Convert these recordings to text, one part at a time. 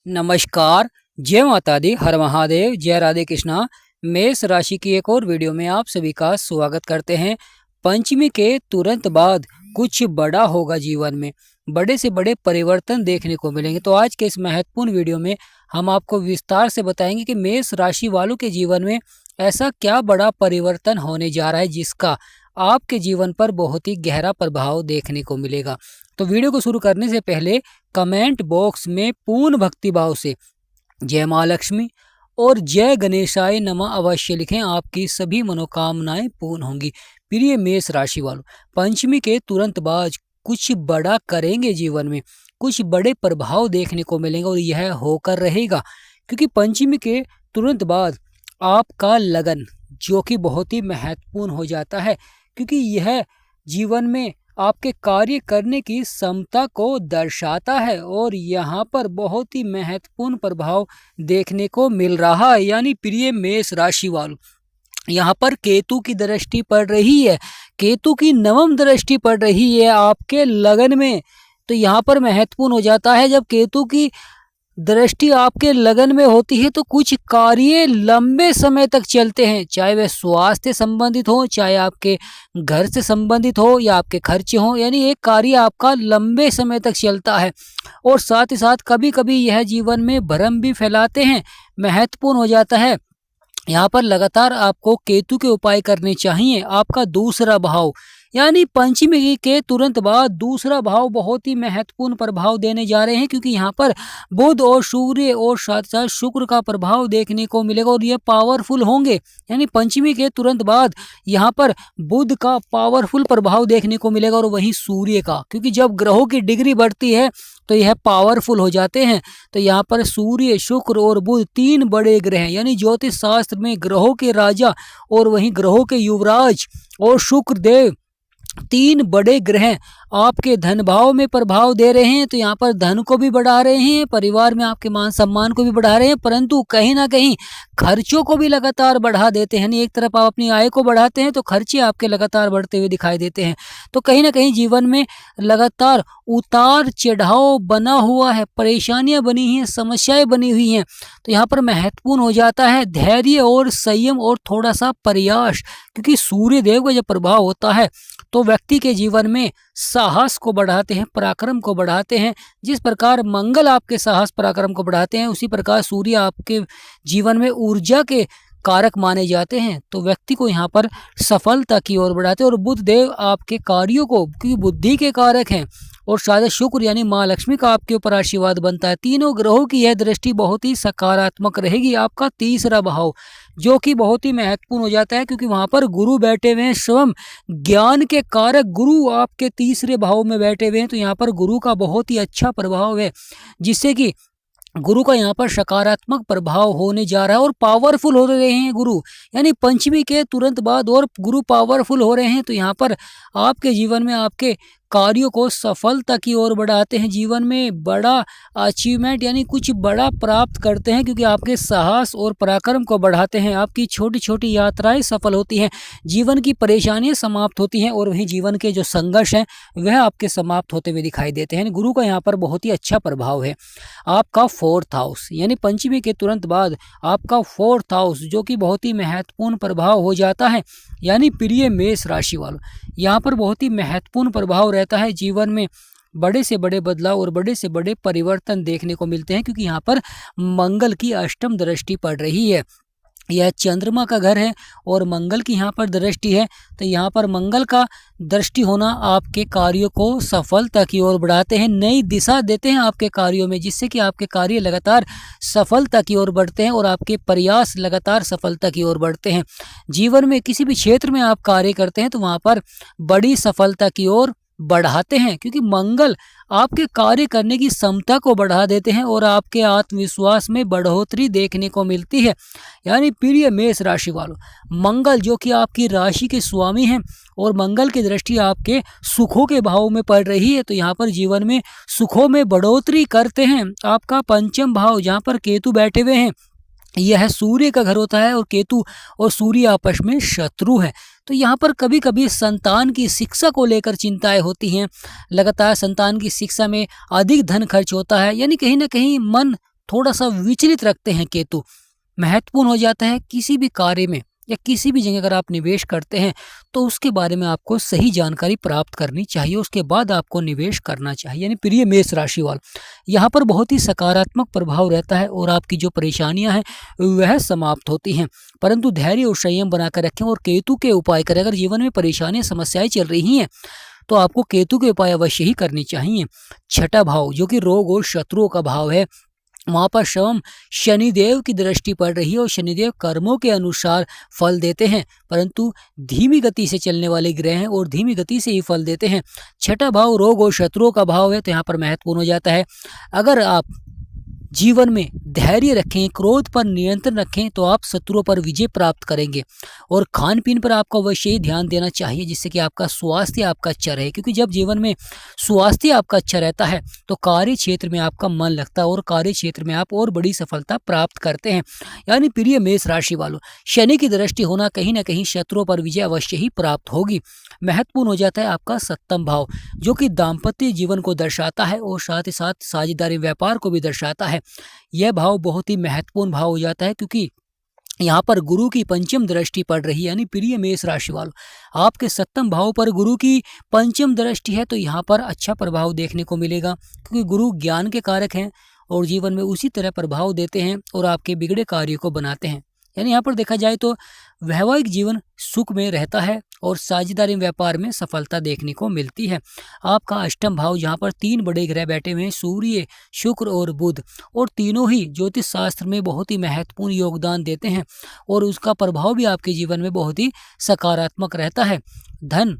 नमस्कार। जय माता दी, हर महादेव, जय राधे कृष्णा। मेष राशि की एक और वीडियो में आप सभी का स्वागत करते हैं। पंचमी के तुरंत बाद कुछ बड़ा होगा जीवन में, बड़े से बड़े परिवर्तन देखने को मिलेंगे। तो आज के इस महत्वपूर्ण वीडियो में हम आपको विस्तार से बताएंगे कि मेष राशि वालों के जीवन में ऐसा क्या बड़ा परिवर्तन होने जा रहा है जिसका आपके जीवन पर बहुत ही गहरा प्रभाव देखने को मिलेगा। तो वीडियो को शुरू करने से पहले कमेंट बॉक्स में पूर्ण भक्ति भाव से जय माँ लक्ष्मी और जय गणेशाय नमः अवश्य लिखें। आपकी सभी मनोकामनाएं पूर्ण होंगी। प्रिय मेष राशि वालों, पंचमी के तुरंत बाद कुछ बड़ा करेंगे जीवन में, कुछ बड़े प्रभाव देखने को मिलेंगे और यह होकर रहेगा क्योंकि पंचमी के तुरंत बाद आपका लगन जो कि बहुत ही महत्वपूर्ण हो जाता है, क्योंकि यह जीवन में आपके कार्य करने की क्षमता को दर्शाता है और यहाँ पर बहुत ही महत्वपूर्ण प्रभाव देखने को मिल रहा है। यानी प्रिय मेष राशि वालों, यहाँ पर केतु की दृष्टि पड़ रही है, केतु की नवम दृष्टि पड़ रही है आपके लगन में। तो यहाँ पर महत्वपूर्ण हो जाता है जब केतु की दृष्टि आपके लगन में होती है तो कुछ कार्य लंबे समय तक चलते हैं, चाहे वह स्वास्थ्य संबंधित हो, चाहे आपके घर से संबंधित हो या आपके खर्चे हो। यानी एक कार्य आपका लंबे समय तक चलता है और साथ ही साथ कभी कभी यह जीवन में भ्रम भी फैलाते हैं। महत्वपूर्ण हो जाता है यहाँ पर लगातार आपको केतु के उपाय करने चाहिए। आपका दूसरा भाव यानी पंचमी के तुरंत बाद दूसरा भाव बहुत ही महत्वपूर्ण प्रभाव देने जा रहे हैं, क्योंकि यहाँ पर बुध और सूर्य और साथ साथ शुक्र का प्रभाव देखने को मिलेगा और ये पावरफुल होंगे। यानी पंचमी के तुरंत बाद यहाँ पर बुध का पावरफुल प्रभाव देखने को मिलेगा और वहीं सूर्य का, क्योंकि जब ग्रहों की डिग्री बढ़ती है तो यह पावरफुल हो जाते हैं। तो यहाँ पर सूर्य, शुक्र और बुध तीन बड़े ग्रह हैं, यानी ज्योतिष शास्त्र में ग्रहों के राजा और वहीं ग्रहों के युवराज और शुक्र देव तीन बड़े ग्रह आपके धन भाव में प्रभाव दे रहे हैं। तो यहाँ पर धन को भी बढ़ा रहे हैं, परिवार में आपके मान सम्मान को भी बढ़ा रहे हैं, परंतु कहीं ना कहीं खर्चों को भी लगातार बढ़ा देते हैं। एक तरफ आप अपनी आय को बढ़ाते हैं तो खर्चे आपके लगातार बढ़ते हुए दिखाई देते हैं। तो कहीं ना कहीं जीवन में लगातार उतार चढ़ाव बना हुआ है, परेशानियां बनी हैं, समस्याएं बनी हुई हैं। तो यहाँ पर महत्वपूर्ण हो जाता है धैर्य और संयम और थोड़ा सा प्रयास, क्योंकि सूर्य देव का जब प्रभाव होता है तो व्यक्ति के जीवन में साहस को बढ़ाते हैं, पराक्रम को बढ़ाते हैं। जिस प्रकार मंगल आपके साहस पराक्रम को बढ़ाते हैं, उसी प्रकार सूर्य आपके जीवन में ऊर्जा के कारक माने जाते हैं। तो व्यक्ति को यहाँ पर सफलता की ओर बढ़ाते हैं और बुध देव आपके कार्यों को, क्योंकि बुद्धि के कारक हैं, और शायद शुक्र यानी माँ लक्ष्मी का आपके ऊपर आशीर्वाद बनता है। तीनों ग्रहों की यह दृष्टि बहुत ही सकारात्मक रहेगी। आपका तीसरा भाव जो कि बहुत ही महत्वपूर्ण हो जाता है, क्योंकि वहां पर गुरु बैठे हुए हैं, स्वयं ज्ञान के कारक गुरु आपके तीसरे भाव में बैठे हुए हैं। तो यहाँ पर गुरु का बहुत ही अच्छा प्रभाव है, जिससे कि गुरु का यहाँ पर सकारात्मक प्रभाव होने जा रहा है और पावरफुल हो रहे हैं गुरु। यानी पंचमी के तुरंत बाद और गुरु पावरफुल हो रहे हैं। तो यहाँ पर आपके जीवन में आपके कार्यों को सफलता की ओर बढ़ाते हैं, जीवन में बड़ा अचीवमेंट यानी कुछ बड़ा प्राप्त करते हैं, क्योंकि आपके साहस और पराक्रम को बढ़ाते हैं। आपकी छोटी छोटी यात्राएं सफल होती हैं, जीवन की परेशानियां समाप्त होती हैं और वहीं जीवन के जो संघर्ष हैं वह आपके समाप्त होते हुए दिखाई देते हैं। गुरु का यहाँ पर बहुत ही अच्छा प्रभाव है। आपका फोर्थ हाउस यानी पंचमी के तुरंत बाद आपका फोर्थ हाउस जो कि बहुत ही महत्वपूर्ण प्रभाव हो जाता है। यानी प्रिय मेष राशि वालों, यहाँ पर बहुत ही महत्वपूर्ण प्रभाव रहता है। जीवन में बड़े से बड़े बदलाव और बड़े से बड़े परिवर्तन देखने को मिलते हैं, क्योंकि यहाँ पर मंगल की अष्टम दृष्टि पड़ रही है। यह चंद्रमा का घर है और मंगल की यहाँ पर दृष्टि है। तो यहाँ पर मंगल का दृष्टि होना आपके कार्यों को सफलता की ओर बढ़ाते हैं, नई दिशा देते हैं आपके कार्यों में, जिससे कि आपके कार्य लगातार सफलता की ओर बढ़ते हैं और आपके प्रयास लगातार सफलता की ओर बढ़ते हैं। जीवन में किसी भी क्षेत्र में आप कार्य करते हैं तो वहाँ पर बड़ी सफलता की ओर बढ़ाते हैं, क्योंकि मंगल आपके कार्य करने की क्षमता को बढ़ा देते हैं और आपके आत्मविश्वास में बढ़ोतरी देखने को मिलती है। यानी प्रिय मेष राशि वालों, मंगल जो कि आपकी राशि के स्वामी हैं और मंगल की दृष्टि आपके सुखों के भाव में पड़ रही है। तो यहाँ पर जीवन में सुखों में बढ़ोतरी करते हैं। आपका पंचम भाव जहाँ पर केतु बैठे हुए हैं, यह सूर्य का घर होता है और केतु और सूर्य आपस में शत्रु है। तो यहाँ पर कभी कभी संतान की शिक्षा को लेकर चिंताएं होती हैं, लगातार संतान की शिक्षा में अधिक धन खर्च होता है, यानी कहीं ना कहीं मन थोड़ा सा विचलित रखते हैं केतु, महत्वपूर्ण हो जाता है। किसी भी कार्य में या किसी भी जगह अगर आप निवेश करते हैं तो उसके बारे में आपको सही जानकारी प्राप्त करनी चाहिए, उसके बाद आपको निवेश करना चाहिए। यानी प्रिय मेष राशि वालों, यहाँ पर बहुत ही सकारात्मक प्रभाव रहता है और आपकी जो परेशानियां हैं वह समाप्त होती हैं। परंतु धैर्य और संयम बनाकर रखें और केतु के उपाय करें। अगर जीवन में परेशानियां समस्याएं चल रही हैं तो आपको केतु के उपाय अवश्य ही करनी चाहिए। छठा भाव जो कि रोग और शत्रुओं का भाव है, वहाँ पर श्रम शनिदेव की दृष्टि पड़ रही है और शनिदेव कर्मों के अनुसार फल देते हैं, परंतु धीमी गति से चलने वाले ग्रह हैं और धीमी गति से ही फल देते हैं। छठा भाव रोग और शत्रुओं का भाव है, तो यहाँ पर महत्वपूर्ण हो जाता है। अगर आप जीवन में धैर्य रखें, क्रोध पर नियंत्रण रखें तो आप शत्रुओं पर विजय प्राप्त करेंगे। और खान पीन पर आपको अवश्य ही ध्यान देना चाहिए जिससे कि आपका स्वास्थ्य आपका अच्छा रहे, क्योंकि जब जीवन में स्वास्थ्य आपका अच्छा रहता है तो कार्य क्षेत्र में आपका मन लगता है और कार्य क्षेत्र में आप और बड़ी सफलता प्राप्त करते हैं। यानी प्रिय मेष राशि वालों, शनि की दृष्टि होना कहीं ना कहीं शत्रुओं पर विजय अवश्य ही प्राप्त होगी। महत्वपूर्ण हो जाता है आपका सप्तम भाव जो कि दाम्पत्य जीवन को दर्शाता है और साथ ही साथ साझेदारी व्यापार को भी दर्शाता है। यह भाव बहुत ही महत्वपूर्ण भाव हो जाता है क्योंकि यहाँ पर गुरु की पंचम दृष्टि पड़ रही है। यानी प्रिय मेष राशि वालों, आपके सप्तम भाव पर गुरु की पंचम दृष्टि है तो यहाँ पर अच्छा प्रभाव देखने को मिलेगा, क्योंकि गुरु ज्ञान के कारक हैं और जीवन में उसी तरह प्रभाव देते हैं और आपके बिगड़े कार्यों को बनाते हैं। यानी यहाँ पर देखा जाए तो वैवाहिक जीवन सुख में रहता है और साझेदारी व्यापार में सफलता देखने को मिलती है। आपका अष्टम भाव जहाँ पर तीन बड़े ग्रह बैठे हुए हैं, सूर्य, शुक्र और बुध, और तीनों ही ज्योतिष शास्त्र में बहुत ही महत्वपूर्ण योगदान देते हैं और उसका प्रभाव भी आपके जीवन में बहुत ही सकारात्मक रहता है। धन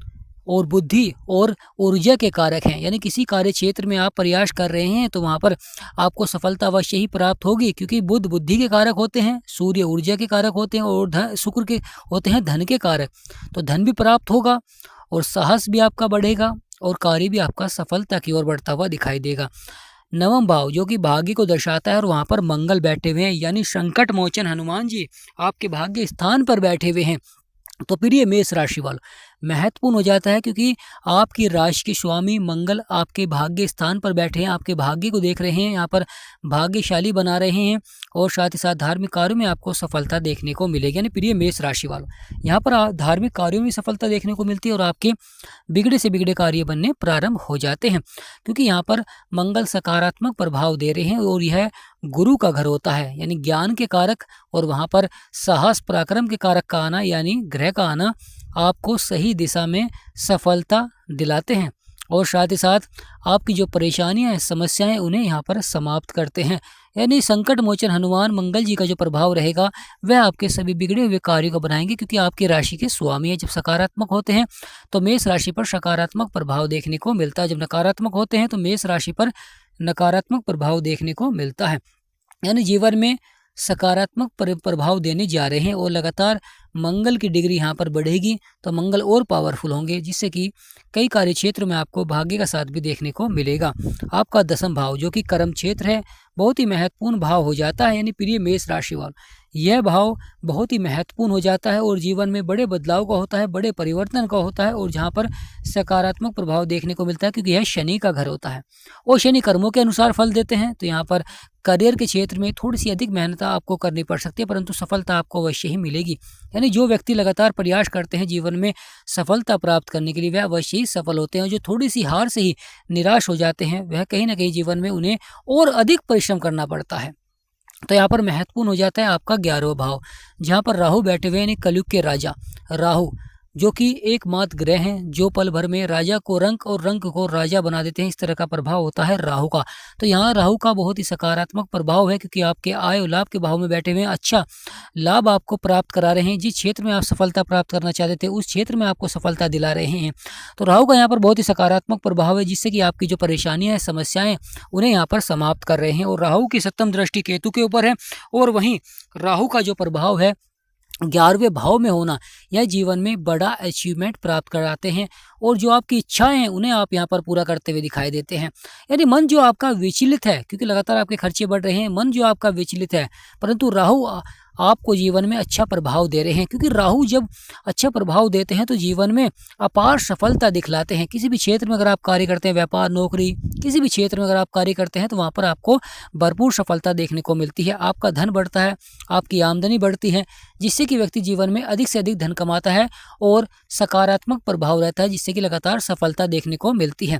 और बुद्धि और ऊर्जा के कारक हैं, यानी किसी कार्य क्षेत्र में आप प्रयास कर रहे हैं तो वहाँ पर आपको सफलता अवश्य ही प्राप्त होगी, क्योंकि बुध बुद्धि के कारक होते हैं, सूर्य ऊर्जा के कारक होते हैं और शुक्र के होते हैं धन के कारक। तो धन भी प्राप्त होगा और साहस भी आपका बढ़ेगा और कार्य भी आपका सफलता की ओर बढ़ता हुआ दिखाई देगा। नवम भाव जो कि भाग्य को दर्शाता है और वहाँ पर मंगल बैठे हुए हैं, यानी संकट मोचन हनुमान जी आपके भाग्य स्थान पर बैठे हुए हैं। तो प्रिय मेष राशि वालों, महत्वपूर्ण हो जाता है क्योंकि आपकी राशि के स्वामी मंगल आपके भाग्य स्थान पर बैठे हैं, आपके भाग्य को देख रहे हैं, यहाँ पर भाग्यशाली बना रहे हैं और साथ ही साथ धार्मिक कार्यों में आपको सफलता देखने को मिलेगी। यानी प्रिय मेष राशि वालों, यहाँ पर धार्मिक कार्यों में सफलता देखने को मिलती है और आपके बिगड़े से बिगड़े कार्य बनने प्रारंभ हो जाते हैं, क्योंकि यहाँ पर मंगल सकारात्मक प्रभाव दे रहे हैं और यह गुरु का घर होता है, यानी ज्ञान के कारक, और वहाँ पर साहस पराक्रम के कारक का आना यानी ग्रह का आना आपको सही दिशा में सफलता दिलाते हैं और साथ ही साथ आपकी जो परेशानियां हैं, समस्याएं हैं, उन्हें यहाँ पर समाप्त करते हैं। यानी संकट मोचन हनुमान मंगल जी का जो प्रभाव रहेगा वह आपके सभी बिगड़े हुए कार्यों को बनाएंगे, क्योंकि आपकी राशि के स्वामी है। जब सकारात्मक होते हैं तो मेष राशि पर सकारात्मक प्रभाव देखने को मिलता है, जब नकारात्मक होते हैं तो मेष राशि पर नकारात्मक प्रभाव देखने को मिलता है। यानी जीवन में सकारात्मक प्रभाव देने जा रहे हैं और लगातार मंगल की डिग्री यहाँ पर बढ़ेगी तो मंगल और पावरफुल होंगे, जिससे कि कई कार्य क्षेत्र में आपको भाग्य का साथ भी देखने को मिलेगा। आपका दसम भाव जो कि कर्म क्षेत्र है बहुत ही महत्वपूर्ण भाव हो जाता है। यानी प्रिय मेष राशि वालों, यह भाव बहुत ही महत्वपूर्ण हो जाता है और जीवन में बड़े बदलाव का होता है, बड़े परिवर्तन का होता है और जहाँ पर सकारात्मक प्रभाव देखने को मिलता है, क्योंकि यह शनि का घर होता है और शनि कर्मों के अनुसार फल देते हैं। तो यहाँ पर करियर के क्षेत्र में थोड़ी सी अधिक मेहनत आपको करनी पड़ सकती है, परंतु सफलता आपको अवश्य ही मिलेगी। यानी जो व्यक्ति लगातार प्रयास करते हैं जीवन में सफलता प्राप्त करने के लिए वह अवश्य ही सफल होते हैं। जो थोड़ी सी हार से ही निराश हो जाते हैं वह कहीं ना कहीं जीवन में उन्हें और अधिक परिश्रम करना पड़ता है। तो यहाँ पर महत्वपूर्ण हो जाता है आपका 11वां भाव, जहाँ पर राहु बैठे हुए हैं, कलयुग के राजा राहु जो कि एकमात्र ग्रह हैं जो पल भर में राजा को रंक और रंक को राजा बना देते हैं। इस तरह का प्रभाव होता है राहु का। तो यहाँ राहु का बहुत ही सकारात्मक प्रभाव है, क्योंकि आपके आय और लाभ के भाव में बैठे हुए हैं, अच्छा लाभ आपको प्राप्त करा रहे हैं। जिस क्षेत्र में आप सफलता प्राप्त करना चाहते थे उस क्षेत्र में आपको सफलता दिला रहे हैं। तो राहु का यहाँ पर बहुत ही सकारात्मक प्रभाव है, जिससे कि आपकी जो परेशानियां हैं, समस्याएं, उन्हें यहाँ पर समाप्त कर रहे हैं। और राहु की सप्तम दृष्टि केतु के ऊपर है और वहीं राहु का जो प्रभाव है 11वें भाव में होना, यह जीवन में बड़ा अचीवमेंट प्राप्त कराते हैं और जो आपकी इच्छाएं हैं उन्हें आप यहाँ पर पूरा करते हुए दिखाई देते हैं। यानी मन जो आपका विचलित है, क्योंकि लगातार आपके खर्चे बढ़ रहे हैं, मन जो आपका विचलित है, परंतु राहु आपको जीवन में अच्छा प्रभाव दे रहे हैं, क्योंकि राहु जब अच्छा प्रभाव देते हैं तो जीवन में अपार सफलता दिखलाते हैं। किसी भी क्षेत्र में अगर आप कार्य करते हैं, व्यापार, नौकरी, किसी भी क्षेत्र में अगर आप कार्य करते हैं तो वहाँ पर आपको भरपूर सफलता देखने को मिलती है। आपका धन बढ़ता है, आपकी आमदनी बढ़ती है, जिससे कि व्यक्ति जीवन में अधिक से अधिक धन कमाता है और सकारात्मक प्रभाव रहता है, जिससे कि लगातार सफलता देखने को मिलती है।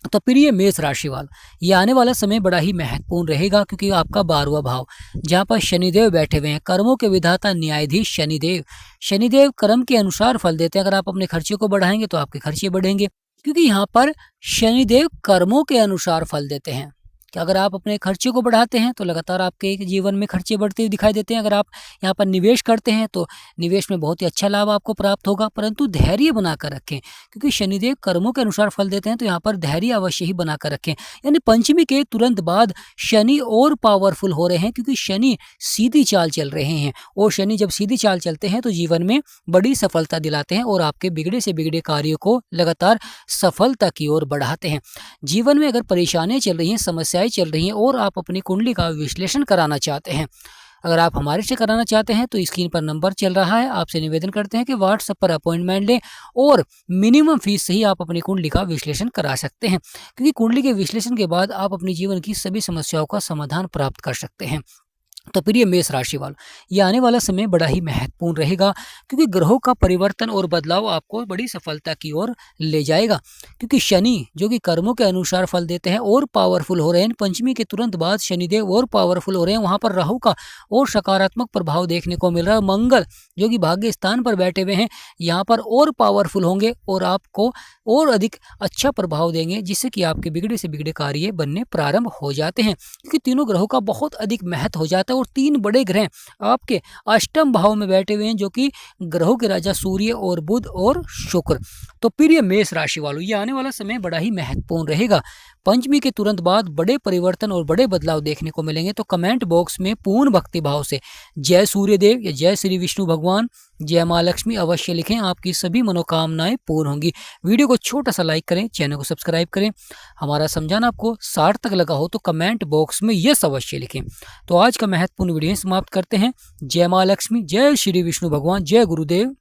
तो प्रिय मेष राशि वालों, ये आने वाला समय बड़ा ही महत्वपूर्ण रहेगा, क्योंकि आपका 12वां भाव जहाँ पर शनिदेव बैठे हुए हैं, कर्मों के विधाता न्यायाधीश शनिदेव। शनिदेव कर्म के अनुसार फल देते हैं। अगर आप अपने खर्चे को बढ़ाएंगे तो आपके खर्चे बढ़ेंगे, क्योंकि यहाँ पर शनिदेव कर्मों के अनुसार फल देते हैं। कि अगर आप अपने खर्चे को बढ़ाते हैं तो लगातार आपके जीवन में खर्चे बढ़ते हुए दिखाई देते हैं। अगर आप यहाँ पर निवेश करते हैं तो निवेश में बहुत ही अच्छा लाभ आपको प्राप्त होगा, परंतु धैर्य बनाकर रखें, क्योंकि शनिदेव कर्मों के अनुसार फल देते हैं। तो यहाँ पर धैर्य अवश्य ही बनाकर रखें। यानी पंचमी के तुरंत बाद शनि और पावरफुल हो रहे हैं, क्योंकि शनि सीधी चाल चल रहे हैं, और शनि जब सीधी चाल चलते हैं तो जीवन में बड़ी सफलता दिलाते हैं और आपके बिगड़े से बिगड़े कार्यों को लगातार सफलता की ओर बढ़ाते हैं। जीवन में अगर परेशानियां चल रही हैं, समस्याएं चल रही हैं और आप अपनी कुंडली का विश्लेषण कराना चाहते हैं, अगर आप हमारे से कराना चाहते हैं तो स्क्रीन पर नंबर चल रहा है। आपसे निवेदन करते हैं कि व्हाट्सएप पर अपॉइंटमेंट लें और मिनिमम फीस से ही आप अपनी कुंडली का विश्लेषण करा सकते हैं, क्योंकि कुंडली के विश्लेषण के बाद आप अपनी जीवन की सभी समस्याओं का समाधान प्राप्त कर सकते हैं। तो प्रिय मेष राशि वालों, ये आने वाला समय बड़ा ही महत्वपूर्ण रहेगा, क्योंकि ग्रहों का परिवर्तन और बदलाव आपको बड़ी सफलता की ओर ले जाएगा। क्योंकि शनि जो कि कर्मों के अनुसार फल देते हैं और पावरफुल हो रहे हैं, पंचमी के तुरंत बाद शनिदेव और पावरफुल हो रहे हैं। वहां पर राहु का और सकारात्मक प्रभाव देखने को मिल रहा है। मंगल जो कि भाग्य स्थान पर बैठे हुए हैं, यहाँ पर और पावरफुल होंगे और आपको और अधिक अच्छा प्रभाव देंगे, जिससे कि आपके बिगड़े से बिगड़े कार्य बनने प्रारंभ हो जाते हैं। क्योंकि तीनों ग्रहों का बहुत अधिक महत्व हो जाता है और 3 बड़े ग्रह आपके अष्टम भाव में बैठे हुए हैं, जो कि ग्रहों के राजा सूर्य और बुध और शुक्र। तो प्रिय मेष राशि वालों, ये आने वाला समय बड़ा ही महत्वपूर्ण रहेगा। पंचमी के तुरंत बाद बड़े परिवर्तन और बड़े बदलाव देखने को मिलेंगे। तो कमेंट बॉक्स में पूर्ण भक्ति भाव से जय सूर्यदेव या जय श्री विष्णु भगवान, जय माँ लक्ष्मी अवश्य लिखें। आपकी सभी मनोकामनाएं पूर्ण होंगी। वीडियो को छोटा सा लाइक करें, चैनल को सब्सक्राइब करें। हमारा समझाना आपको सार्थक लगा हो तो कमेंट बॉक्स में यस अवश्य लिखें। तो आज का महत्वपूर्ण वीडियो समाप्त करते हैं। जय माँ लक्ष्मी, जय श्री विष्णु भगवान, जय गुरुदेव।